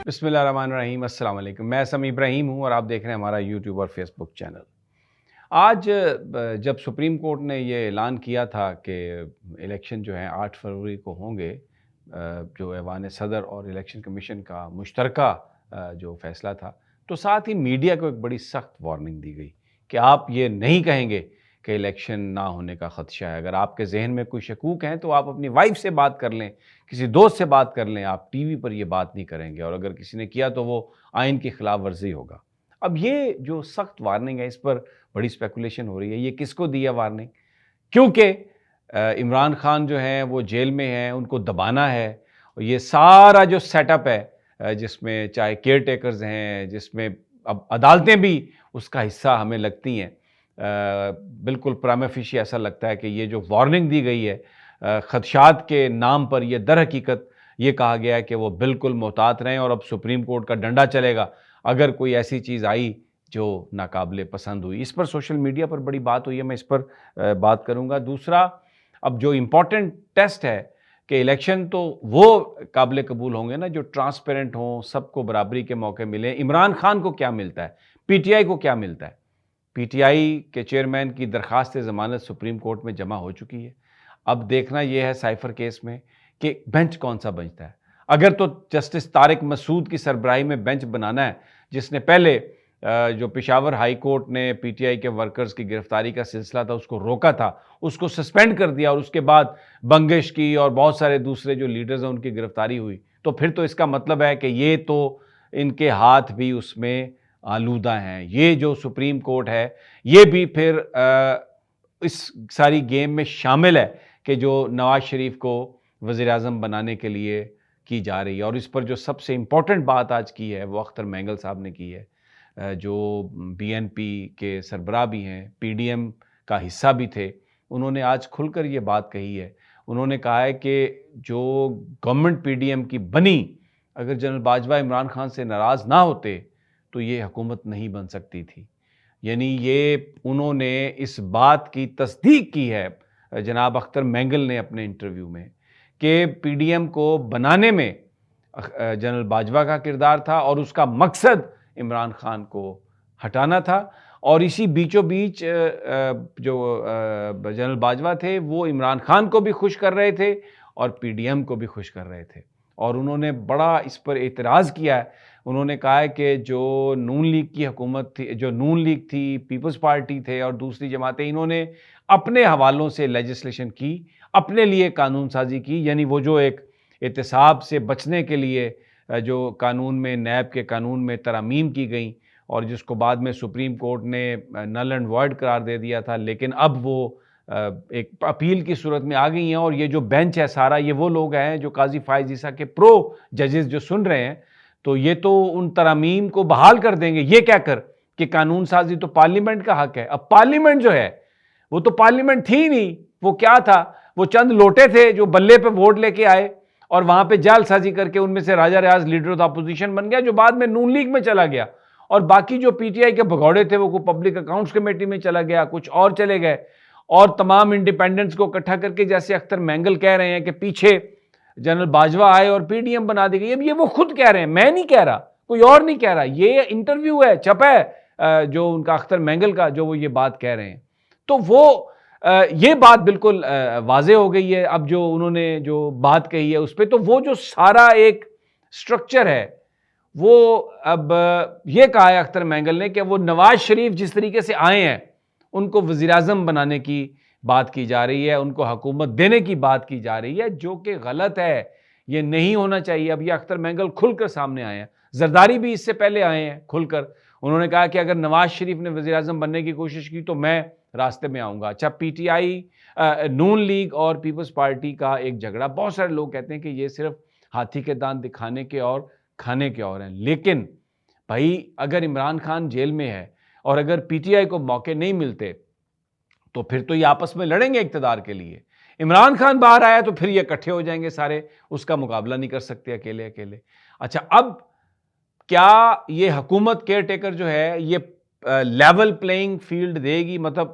بسم اللہ الرحمن الرحیم، السلام علیکم۔ میں سمیع ابراہیم ہوں اور آپ دیکھ رہے ہیں ہمارا یوٹیوب اور فیس بک چینل۔ آج جب سپریم کورٹ نے یہ اعلان کیا تھا کہ الیکشن جو ہیں 8 فروری کو ہوں گے، جو ایوان صدر اور الیکشن کمیشن کا مشترکہ جو فیصلہ تھا، تو ساتھ ہی میڈیا کو ایک بڑی سخت وارننگ دی گئی کہ آپ یہ نہیں کہیں گے کہ الیکشن نہ ہونے کا خدشہ ہے۔ اگر آپ کے ذہن میں کوئی شکوک ہیں تو آپ اپنی وائف سے بات کر لیں، کسی دوست سے بات کر لیں، آپ ٹی وی پر یہ بات نہیں کریں گے، اور اگر کسی نے کیا تو وہ آئین کی خلاف ورزی ہوگا۔ اب یہ جو سخت وارننگ ہے، اس پر بڑی اسپیکولیشن ہو رہی ہے، یہ کس کو دی ہے وارننگ؟ کیونکہ عمران خان جو ہیں وہ جیل میں ہیں، ان کو دبانا ہے، اور یہ سارا جو سیٹ اپ ہے جس میں چاہے کیئر ٹیکرز ہیں، جس میں اب عدالتیں بھی اس کا حصہ ہمیں لگتی ہیں، بالکل پرائما فیشی ایسا لگتا ہے کہ یہ جو وارننگ دی گئی ہے خدشات کے نام پر، یہ در حقیقت یہ کہا گیا ہے کہ وہ بالکل محتاط رہیں، اور اب سپریم کورٹ کا ڈنڈا چلے گا اگر کوئی ایسی چیز آئی جو ناقابل پسند ہوئی۔ اس پر سوشل میڈیا پر بڑی بات ہوئی ہے، میں اس پر بات کروں گا۔ دوسرا، اب جو امپورٹنٹ ٹیسٹ ہے کہ الیکشن تو وہ قابل قبول ہوں گے نا جو ٹرانسپیرنٹ ہوں، سب کو برابری کے موقع ملیں۔ عمران خان کو کیا ملتا ہے؟ پی ٹی آئی کو کیا ملتا ہے؟ پی ٹی آئی کے چیئرمین کی درخواست ضمانت سپریم کورٹ میں جمع ہو چکی ہے۔ اب دیکھنا یہ ہے سائفر کیس میں کہ بینچ کون سا بنتا ہے۔ اگر تو جسٹس طارق مسعود کی سربراہی میں بینچ بنانا ہے، جس نے پہلے جو پشاور ہائی کورٹ نے پی ٹی آئی کے ورکرز کی گرفتاری کا سلسلہ تھا اس کو روکا تھا، اس کو سسپینڈ کر دیا، اور اس کے بعد بنگش کی اور بہت سارے دوسرے جو لیڈرز ہیں ان کی گرفتاری ہوئی، تو پھر تو اس کا مطلب ہے کہ یہ تو ان کے ہاتھ بھی اس میں آلودہ ہیں۔ یہ جو سپریم کورٹ ہے یہ بھی پھر اس ساری گیم میں شامل ہے کہ جو نواز شریف کو وزیر اعظم بنانے کے لیے کی جا رہی ہے۔ اور اس پر جو سب سے امپورٹنٹ بات آج کی ہے وہ اختر مینگل صاحب نے کی ہے، جو بی این پی کے سربراہ بھی ہیں، پی ڈی ایم کا حصہ بھی تھے۔ انہوں نے آج کھل کر یہ بات کہی ہے، انہوں نے کہا ہے کہ جو گورنمنٹ پی ڈی ایم کی بنی، اگر جنرل باجوہ عمران خان سے ناراض نہ ہوتے تو یہ حکومت نہیں بن سکتی تھی۔ یعنی یہ انہوں نے اس بات کی تصدیق کی ہے جناب اختر مینگل نے اپنے انٹرویو میں کہ پی ڈی ایم کو بنانے میں جنرل باجوہ کا کردار تھا، اور اس کا مقصد عمران خان کو ہٹانا تھا، اور اسی بیچوں بیچ جو جنرل باجوہ تھے وہ عمران خان کو بھی خوش کر رہے تھے اور پی ڈی ایم کو بھی خوش کر رہے تھے۔ اور انہوں نے بڑا اس پر اعتراض کیا ہے، انہوں نے کہا ہے کہ جو نون لیگ کی حکومت تھی، جو نون لیگ تھی، پیپلز پارٹی تھے اور دوسری جماعتیں، انہوں نے اپنے حوالوں سے لیجسلیشن کی، اپنے لیے قانون سازی کی، یعنی وہ جو ایک احتساب سے بچنے کے لیے جو قانون میں، نیب کے قانون میں ترامیم کی گئیں، اور جس کو بعد میں سپریم کورٹ نے نل اینڈ وائڈ قرار دے دیا تھا، لیکن اب وہ ایک اپیل کی صورت میں آ گئی ہیں۔ اور یہ جو بینچ ہے سارا، یہ وہ لوگ ہیں جو قاضی فائز عیسیٰ کے پرو ججز جو سن رہے ہیں، تو یہ تو ان ترامیم کو بحال کر دیں گے، یہ کہہ کر کہ قانون سازی تو پارلیمنٹ کا حق ہے۔ اب پارلیمنٹ جو ہے وہ تو پارلیمنٹ تھی نہیں، وہ کیا تھا؟ وہ چند لوٹے تھے جو بلے پہ ووٹ لے کے آئے اور وہاں پہ جعل سازی کر کے ان میں سے راجہ ریاض لیڈر آف اپوزیشن بن گیا، جو بعد میں نون لیگ میں چلا گیا، اور باقی جو پی ٹی آئی کے بھگوڑے تھے وہ کو پبلک اکاؤنٹس کمیٹی میں چلا گیا، کچھ اور چلے گئے، اور تمام انڈیپینڈنٹس کو اکٹھا کر کے، جیسے اختر مینگل کہہ رہے ہیں کہ پیچھے جنرل باجوہ آئے اور پی ڈی ایم بنا دی گئی۔ اب یہ وہ خود کہہ رہے ہیں، میں نہیں کہہ رہا، کوئی اور نہیں کہہ رہا، یہ انٹرویو ہے، چھپا ہے جو ان کا اختر مینگل کا، جو وہ یہ بات کہہ رہے ہیں۔ تو وہ یہ بات بالکل واضح ہو گئی ہے اب جو انہوں نے جو بات کہی ہے اس پہ، تو وہ جو سارا ایک سٹرکچر ہے وہ اب یہ کہا ہے اختر مینگل نے کہ وہ نواز شریف جس طریقے سے آئے ہیں ان کو وزیر اعظم بنانے کی بات کی جا رہی ہے، ان کو حکومت دینے کی بات کی جا رہی ہے، جو کہ غلط ہے، یہ نہیں ہونا چاہیے۔ اب یہ اختر مینگل کھل کر سامنے آئے ہیں، زرداری بھی اس سے پہلے آئے ہیں کھل کر، انہوں نے کہا کہ اگر نواز شریف نے وزیر اعظم بننے کی کوشش کی تو میں راستے میں آؤں گا۔ اچھا، P T I, Noon League اور پیپلز پارٹی کا ایک جھگڑا، بہت سارے لوگ کہتے ہیں کہ یہ صرف ہاتھی کے دانت دکھانے کے اور کھانے کے اور ہیں، لیکن بھائی اگر عمران خان جیل میں ہے اور اگر پی ٹی آئی کو موقع نہیں ملتے تو پھر تو یہ آپس میں لڑیں گے اقتدار کے لیے۔ عمران خان باہر آیا تو پھر یہ اکٹھے ہو جائیں گے سارے، اس کا مقابلہ نہیں کر سکتے اکیلے اکیلے۔ اچھا، اب کیا یہ حکومت کیئر ٹیکر جو ہے یہ لیول پلینگ فیلڈ دے گی؟ مطلب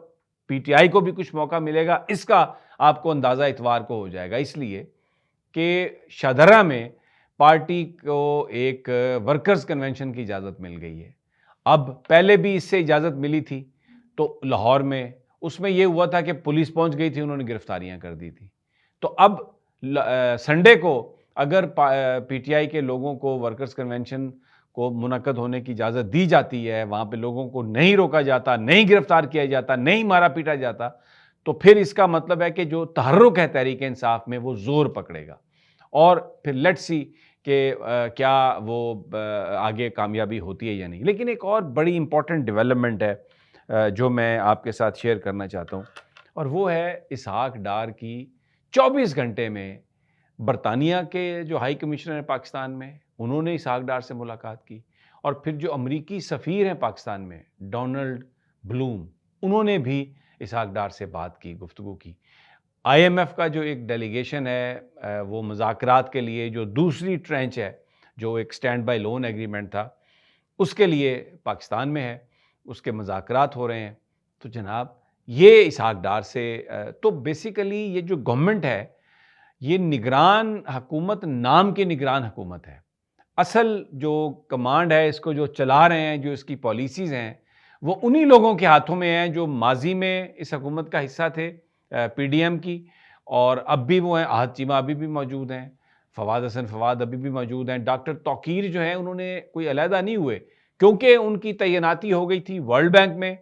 پی ٹی آئی کو بھی کچھ موقع ملے گا؟ اس کا آپ کو اندازہ اتوار کو ہو جائے گا، اس لیے کہ شاہدرہ میں پارٹی کو ایک ورکرز کنونشن کی اجازت مل گئی ہے. اب پہلے بھی اس سے اجازت ملی تھی تو لاہور میں، اس میں یہ ہوا تھا کہ پولیس پہنچ گئی تھی، انہوں نے گرفتاریاں کر دی تھی. تو اب سنڈے کو اگر پی ٹی آئی کے لوگوں کو ورکرز کنونشن کو منعقد ہونے کی اجازت دی جاتی ہے، وہاں پہ لوگوں کو نہیں روکا جاتا، نہیں گرفتار کیا جاتا، نہیں مارا پیٹا جاتا، تو پھر اس کا مطلب ہے کہ جو تحرک ہے تحریک انصاف میں وہ زور پکڑے گا. اور پھر لیٹس سی کہ کیا وہ آگے کامیابی ہوتی ہے یا نہیں. لیکن ایک اور بڑی امپورٹنٹ ڈیولپمنٹ ہے جو میں آپ کے ساتھ شیئر کرنا چاہتا ہوں، اور وہ ہے اسحاق ڈار کی 24 گھنٹے میں برطانیہ کے جو ہائی کمشنر ہیں پاکستان میں، انہوں نے اسحاق ڈار سے ملاقات کی، اور پھر جو امریکی سفیر ہیں پاکستان میں ڈونلڈ بلوم، انہوں نے بھی اسحاق ڈار سے بات کی، گفتگو کی. آئی ایم ایف کا جو ایک ڈیلیگیشن ہے وہ مذاکرات کے لیے جو دوسری ٹرینچ ہے، جو ایک سٹینڈ بائی لون ایگریمنٹ تھا، اس کے لیے پاکستان میں ہے، اس کے مذاکرات ہو رہے ہیں. تو جناب یہ اسحاق ڈار سے تو بیسیکلی یہ جو گورنمنٹ ہے یہ نگران حکومت، نام کی نگران حکومت ہے. اصل جو کمانڈ ہے، اس کو جو چلا رہے ہیں، جو اس کی پالیسیز ہیں، وہ انہی لوگوں کے ہاتھوں میں ہیں جو ماضی میں اس حکومت کا حصہ تھے پی ڈی ایم کی، اور اب بھی وہ ہیں. احد چیمہ ابھی بھی موجود ہیں، فواد حسن فواد ابھی بھی موجود ہیں. ڈاکٹر توقیر جو ہیں انہوں نے کوئی علیحدہ نہیں ہوئے، کیونکہ ان کی تعیناتی ہو گئی تھی ورلڈ بینک میں،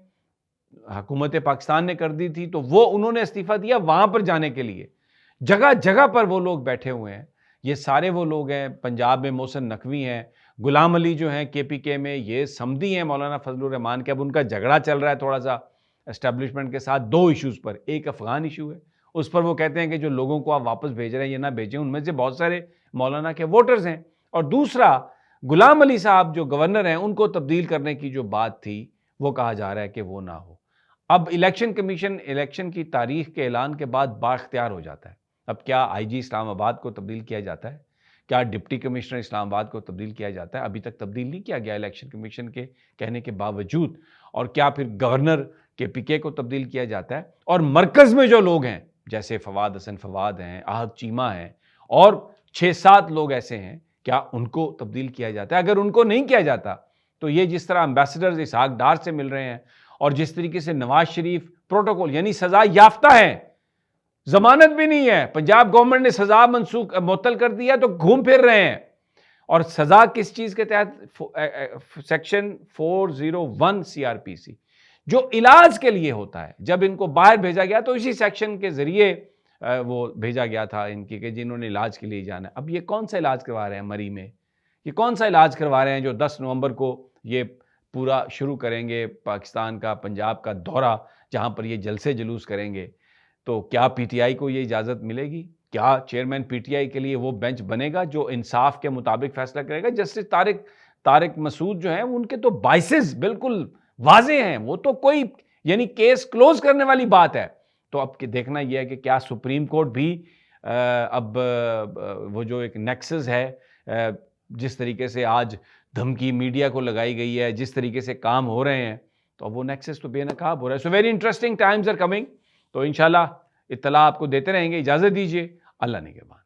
حکومت پاکستان نے کر دی تھی، تو وہ انہوں نے استعفیٰ دیا وہاں پر جانے کے لیے. جگہ جگہ پر وہ لوگ بیٹھے ہوئے ہیں. یہ سارے وہ لوگ ہیں. پنجاب میں محسن نقوی ہیں، غلام علی جو ہیں کے پی کے میں، یہ سمدھی ہیں مولانا فضل الرحمان کے. اب ان کا جھگڑا چل رہا ہے تھوڑا سا اسٹیبلشمنٹ کے ساتھ دو ایشوز پر. ایک افغان ایشو ہے، اس پر وہ کہتے ہیں کہ جو لوگوں کو آپ واپس بھیج رہے ہیں یہ نہ بھیجیں، ان میں سے بہت سارے مولانا کے ووٹرز ہیں. اور دوسرا غلام علی صاحب جو گورنر ہیں، ان کو تبدیل کرنے کی جو بات تھی وہ کہا جا رہا ہے کہ وہ نہ ہو. اب الیکشن کمیشن الیکشن کی تاریخ کے اعلان کے بعد بااختیار ہو جاتا ہے. اب کیا آئی جی اسلام آباد کو تبدیل کیا جاتا ہے؟ کیا ڈپٹی کمشنر اسلام آباد کو تبدیل کیا جاتا ہے؟ ابھی تک تبدیل نہیں کیا گیا الیکشن کمیشن کے کہنے کے باوجود. اور کیا پھر گورنر کے پی کے کو تبدیل کیا جاتا ہے؟ اور مرکز میں جو لوگ ہیں جیسے فواد حسن فواد ہیں، احد چیمہ ہیں، اور 6-7 لوگ ایسے ہیں، کیا ان کو تبدیل کیا جاتا ہے؟ اگر ان کو نہیں کیا جاتا تو یہ جس طرح امبیسڈرز اسحاق ڈار سے مل رہے ہیں، اور جس طریقے سے نواز شریف پروٹوکول یعنی سزا یافتہ ہیں، ضمانت بھی نہیں ہے، پنجاب گورنمنٹ نے سزا معطل کر دیا تو گھوم پھر رہے ہیں. اور سزا کس چیز کے تحت؟ سیکشن 401 سی آر پی سی، جو علاج کے لیے ہوتا ہے. جب ان کو باہر بھیجا گیا تو اسی سیکشن کے ذریعے وہ بھیجا گیا تھا ان کی، کہ جنہوں نے علاج کے لیے جانا ہے. اب یہ کون سا علاج کروا رہے ہیں مری میں؟ یہ کون سا علاج کروا رہے ہیں جو 10 نومبر کو یہ پورا شروع کریں گے پاکستان کا، پنجاب کا دورہ، جہاں پر یہ جلسے جلوس کریں گے؟ تو کیا پی ٹی آئی کو یہ اجازت ملے گی؟ کیا چیئرمین پی ٹی آئی کے لیے وہ بینچ بنے گا جو انصاف کے مطابق فیصلہ کرے گا؟ جسٹس طارق مسعود جو ہیں ان کے تو بائسز بالکل واضح ہیں، وہ تو کوئی یعنی کیس کلوز کرنے والی بات ہے. تو اب دیکھنا یہ ہے کہ کیا سپریم کورٹ بھی اب وہ جو ایک نیکسس ہے، جس طریقے سے آج دھمکی میڈیا کو لگائی گئی ہے، جس طریقے سے کام ہو رہے ہیں، تو اب وہ نیکسس تو بے نقاب ہو رہا ہے. So very interesting times are coming. تو انشاءاللہ اطلاع آپ کو دیتے رہیں گے. اجازت دیجیے، اللہ نگہبان.